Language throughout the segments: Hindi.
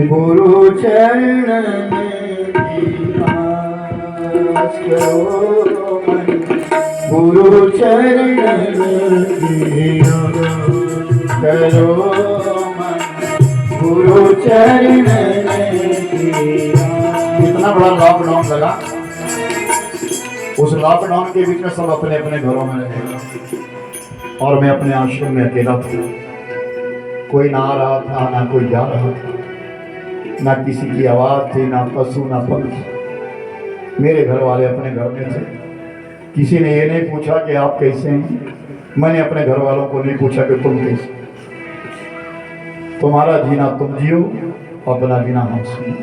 गुरु चरणन की आस करो मन, गुरु चरणन की आस करो मन, गुरु चरणन की आस। इतना बड़ा लॉकडाउन लगा, उस लॉकडाउन के बीच में सब अपने अपने घरों में रहे और मैं अपने आश्रम में अकेला था। कोई ना आ रहा था, ना कोई जा रहा था, ना किसी की आवाज थी, ना पशु ना पंछी। मेरे घर वाले अपने घर में थे। किसी ने ये नहीं पूछा कि आप कैसे हैं, मैंने अपने घर वालों को नहीं पूछा कि तुम कैसे। तुम्हारा जीना तुम जियो, अपना जीना हम सुनो।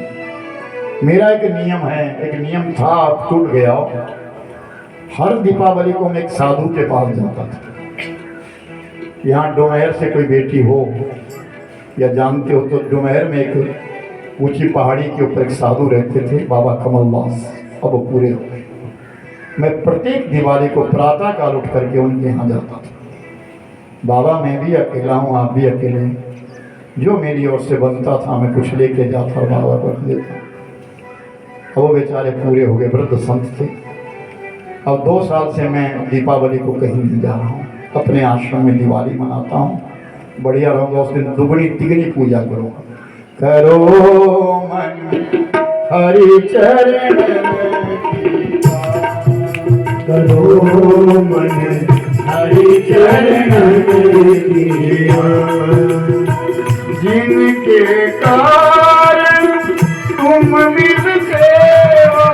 मेरा एक नियम है, एक नियम था, अब टूट गया। हर दीपावली को मैं एक साधु के पास जाता था। यहाँ डोमेहर से कोई बेटी हो या जानते हो तो डोमेहर में एक ऊंची पहाड़ी के ऊपर एक साधु रहते थे, बाबा कमलदास। अब वो पूरे हो गए। मैं प्रत्येक दिवाली को प्रातः काल उठ करके उनके यहाँ जाता था। बाबा मैं भी अकेला हूँ, आप भी अकेले हैं, जो मेरी ओर से बनता था मैं कुछ लेके जाता और बाबा को रख देता। अब वो बेचारे पूरे हो गए, वृद्ध संत थे। अब 2 साल से मैं दीपावली को कहीं नहीं जा रहा हूँ, अपने आश्रम में दिवाली मनाता हूँ। बढ़िया रहूँगा, उस दिन दुगनी तिगनी पूजा करूँगा। करो मन हरि चरण, करो मन हरि चरण, जिनके कारण तुम मिलते हो,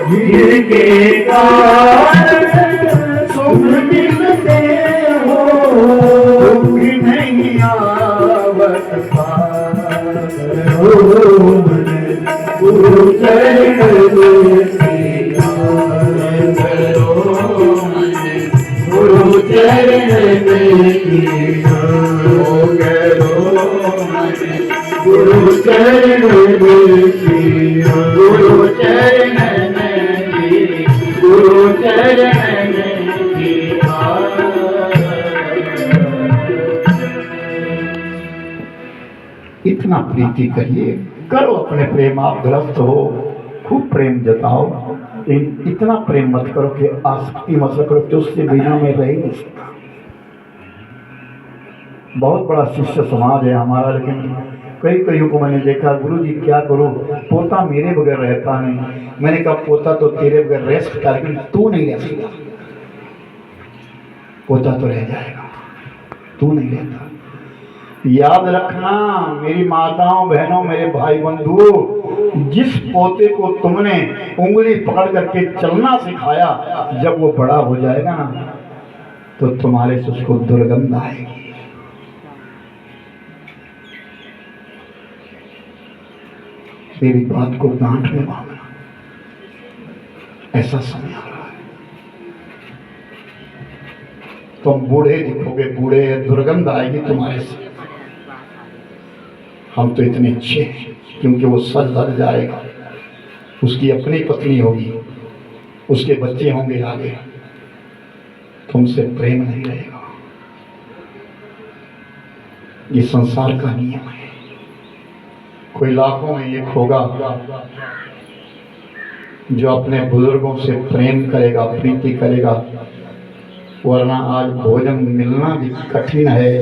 जिनके कारण तुम मिलते हो, दुख नहीं आवत पार। गुरु चरण की आस करो मन, गुरु चरण की आस करो मन, गुरु चरण की आस, गुरु चरण की, गुरु चरण की आस। इतना प्रीति करिए, करो अपने प्रेम, आप ग्रस्त हो खूब प्रेम जताओ, लेकिन इतना प्रेम मत करो कि आसक्ति मत करो कि उससे बिना में रह नहीं सकता। बहुत बड़ा शिष्य समाज है हमारा, लेकिन कई को मैंने देखा, गुरु जी क्या करो, पोता मेरे बगैर रहता नहीं। मैंने कहा पोता तो तेरे बगैर रह सकता, लेकिन तू नहीं रह सकता। पोता तो रह जाएगा, तू नहीं रहता। याद रखना मेरी माताओं बहनों, मेरे भाई बंधु, जिस पोते को तुमने उंगली पकड़ करके चलना सिखाया, जब वो बड़ा हो जाएगा ना तो तुम्हारे से उसको दुर्गंध आएगी। मेरी बात को गांठ में बांधना, ऐसा समय आ रहा है। तुम बूढ़े दिखोगे, बूढ़े, दुर्गंध आएगी तुम्हारे से। हम तो इतने अच्छे हैं क्योंकि वो सज धज जाएगा, उसकी अपनी पत्नी होगी, उसके बच्चे होंगे आगे, तुमसे प्रेम नहीं रहेगा। ये संसार का नियम है। कोई लाखों में एक होगा जो अपने बुजुर्गों से प्रेम करेगा, प्रीति करेगा, वरना आज भोजन मिलना भी कठिन है।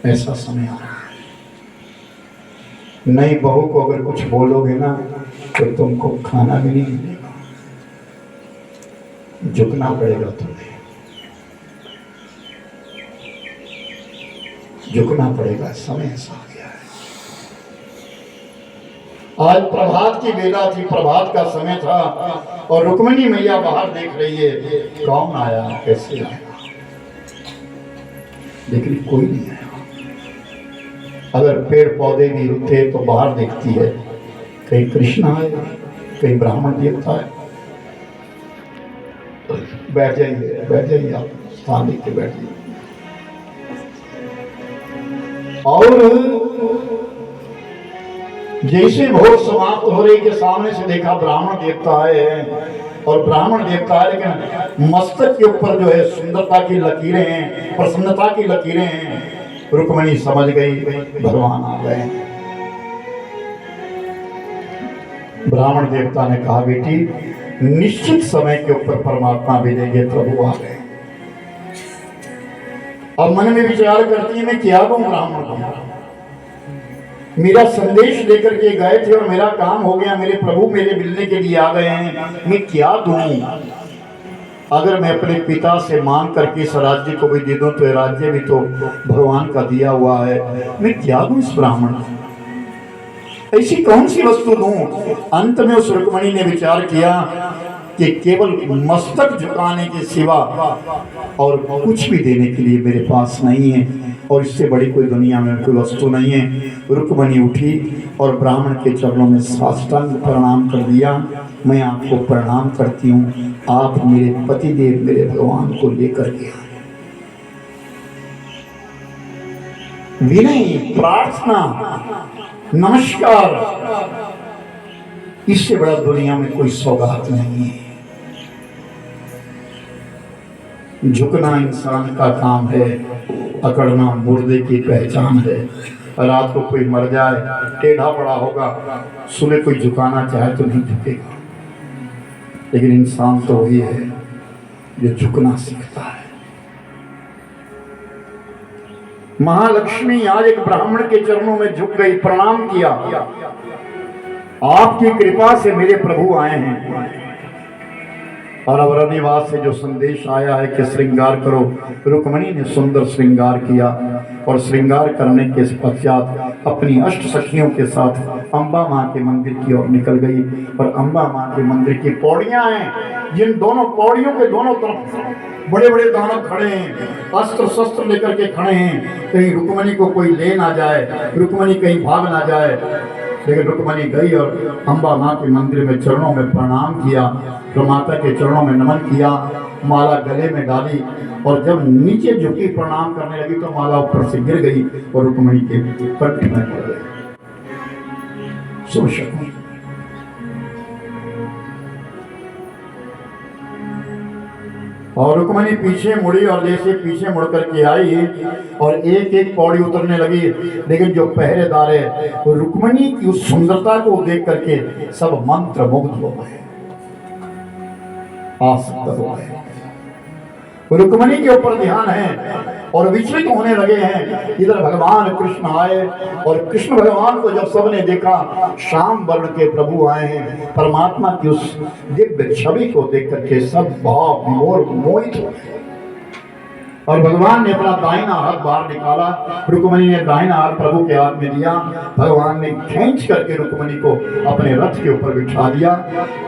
ऐसा समय आ रहा है। नई बहू को अगर कुछ बोलोगे ना तो तुमको खाना भी नहीं मिलेगा, झुकना पड़ेगा तुम्हें, झुकना पड़ेगा। समय ऐसा आ गया है। आज प्रभात की बेला थी, प्रभात का समय था और रुक्मिणी मैया बाहर देख रही है, कौन आया, कैसे आया, लेकिन कोई नहीं आया। अगर पेड़ पौधे भी थे तो बाहर देखती है, कहीं कृष्ण आए, कहीं ब्राह्मण देवता है। बैठ जाइए, बैठ जाइए, आप स्थान लेके बैठ जाइए। और जैसे भोज समाप्त हो रही के सामने से देखा ब्राह्मण देवता है, और ब्राह्मण देवता है लेकिन मस्तक के ऊपर जो है सुंदरता की लकीरें हैं, प्रसन्नता की लकीरें हैं। रुक्मणी समझ गई भगवान आ गए। ब्राह्मण देवता ने कहा बेटी निश्चित समय के ऊपर परमात्मा भेजेंगे, प्रभु आ गए। अब मन में विचार करती है मैं क्या दूं ब्राह्मण को, मेरा संदेश लेकर के गए थे और मेरा काम हो गया, मेरे प्रभु मेरे मिलने के लिए आ गए हैं, मैं क्या दूं? अगर मैं अपने पिता से मांग करके इस राज्य को भी दे दूं तो ये राज्य भी तो भगवान का दिया हुआ है, मैं क्या दूं इस ब्राह्मण को? ऐसी कौन सी वस्तु दूं? अंत में उस रुक्मणी ने विचार किया कि केवल मस्तक झुकाने के सिवा और कुछ भी देने के लिए मेरे पास नहीं है, और इससे बड़ी कोई दुनिया में कोई वस्तु नहीं है। रुक्मणी उठी और ब्राह्मण के चरणों में साष्टांग प्रणाम कर दिया। मैं आपको प्रणाम करती हूँ, आप मेरे पतिदेव मेरे भगवान को लेकर के आए। विनय, प्रार्थना, नमस्कार, इससे बड़ा दुनिया में कोई सौगात नहीं है। झुकना इंसान का काम है, अकड़ना मुर्दे की पहचान है। रात को कोई मर जाए, टेढ़ा पड़ा होगा, सुबह कोई झुकाना चाहे तो नहीं झुकेगा, लेकिन इंसान तो वही है जो झुकना सीखता है। महालक्ष्मी आज एक ब्राह्मण के चरणों में झुक गई, प्रणाम किया, आपकी कृपा से मेरे प्रभु आए हैं। और अब रनिवास से जो संदेश आया है कि श्रृंगार करो, रुक्मणी ने सुंदर श्रृंगार किया और श्रृंगार करने के पश्चात अपनी अष्ट सखियों के साथ अंबा माँ के मंदिर की ओर निकल गई। और अंबा माँ के मंदिर की पौड़ियां हैं, जिन दोनों पौड़ियों के दोनों तरफ बड़े बड़े दानव खड़े हैं, अस्त्र शस्त्र लेकर के खड़े हैं, कहीं रुक्मणी को कोई ले ना जाए, रुक्मणी कहीं भाग ना जाए। लेकिन रुक्मणी गई और अंबा माँ के मंदिर में चरणों में प्रणाम किया, माता के चरणों में नमन किया, माला गले में डाली, और जब नीचे झुकी प्रणाम करने लगी तो माला ऊपर से गिर गई और रुक्मणी के कंठ में पड़ गई। शुभ और रुक्मणी पीछे मुड़ी और जैसे पीछे मुड़ करके आई और एक एक पौड़ी उतरने लगी, लेकिन जो पहरेदार है वो रुक्मणी की उस सुंदरता को देख करके सब मंत्र मुग्ध हो गए, आसक्त हो गए। रुक्मणी के ऊपर ध्यान है और विचलित होने लगे हैं। इधर भगवान कृष्ण आए और कृष्ण भगवान को जब सबने देखा, श्याम वर्ण के प्रभु आए हैं, परमात्मा की उस दिव्य छवि को देख करके सब भाव मोहित हो गए। और भगवान ने अपना दाहिना हाथ बाहर निकाला, रुक्मणी ने दाहिना हाथ प्रभु के हाथ में दिया। भगवान ने खींच करके रुक्मणी को अपने रथ के ऊपर बिठा दिया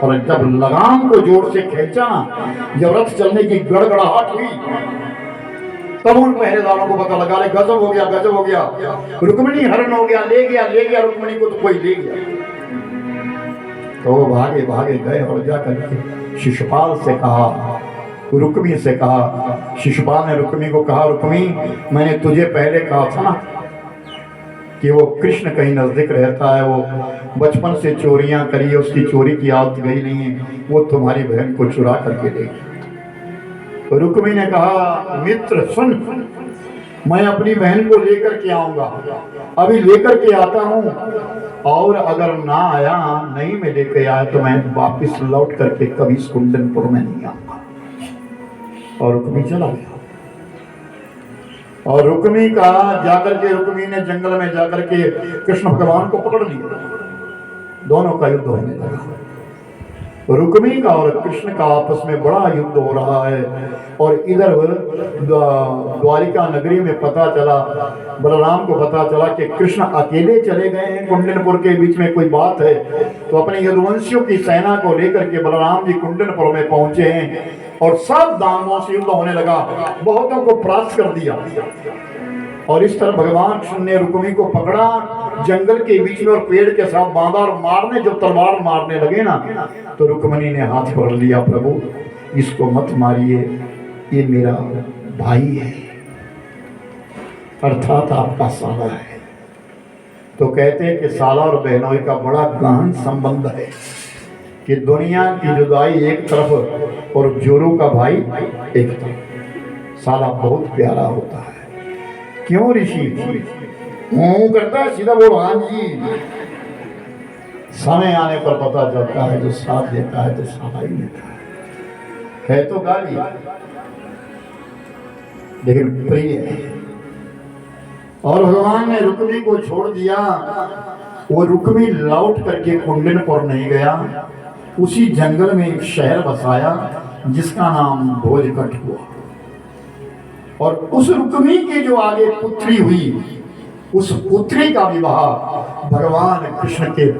और जब लगाम को जोर से खींचा, जब रथ चलने की गड़गड़ाहट हुई, तब उन पहरेदारों को पता लगा, गजब हो गया, गजब हो गया, रुक्मणी हरण हो गया, ले गया रुक्मणी को तो कोई ले गया। तो वो भागे भागे गए और जाकर के शिशुपाल से कहा, रुक्मी से कहा। शिशुपाल ने रुक्मी को कहा, रुक्मी मैंने तुझे पहले कहा था ना कि वो कृष्ण कहीं नजदीक रहता है, वो बचपन से चोरियां करी, उसकी चोरी की आदत गई नहीं है, वो तुम्हारी बहन को चुरा करके देगी। रुक्मी ने कहा, मित्र सुन, मैं अपनी बहन को लेकर के आऊंगा, अभी लेकर के आता हूँ, और अगर ना आया, नहीं मैं लेकर आया तो मैं वापिस लौट करके कभी कुंदनपुर में नहीं आऊंगा। और रुक्मी चला गया। और रुक्मी का जाकर के रुक्मी ने जंगल में जाकर के कृष्ण भगवान को पकड़ लिया, दोनों का युद्ध होने लगा। रुक्मी का और कृष्ण का आपस में बड़ा युद्ध हो रहा है। और इधर द्वारिका नगरी में पता चला, बलराम को पता चला कि कृष्ण अकेले चले गए हैं, कुंडनपुर के बीच में कोई बात है। तो अपने यदुवंशियों की सेना को लेकर के बलराम जी कुंडनपुर में पहुंचे हैं और सब दानवों से युद्ध होने लगा, बहुतों को परास्त कर दिया। और इस तरह भगवान कृष्ण ने रुक्मी को पकड़ा जंगल के बीच में और पेड़ के साथ बांधा, और मारने जब तलवार मारने लगे ना, तो रुक्मणी ने हाथ पकड़ लिया, प्रभु इसको मत मारिए, ये मेरा भाई है, अर्थात आपका साला है। तो कहते हैं कि साला और बहनोई का बड़ा गहन संबंध है कि दुनिया की जुदाई एक तरफ और जोरू का भाई एक तरफ। साला बहुत प्यारा होता है, क्यों ऋषि? हूं करता है सीधा बोल हाँ जी। समय आने पर पता चलता है जो साथ देता है तो सहाय देता है तो गाली लेकिन प्रिय है। और भगवान ने रुक्मी को छोड़ दिया। वो रुक्मी लौट करके कुंडनपुर नहीं गया, उसी जंगल में एक शहर बसाया जिसका नाम भोजकट हुआ। और उस रुक्मी के जो आगे पुत्री हुई, उस पुत्री का विवाह भगवान कृष्ण के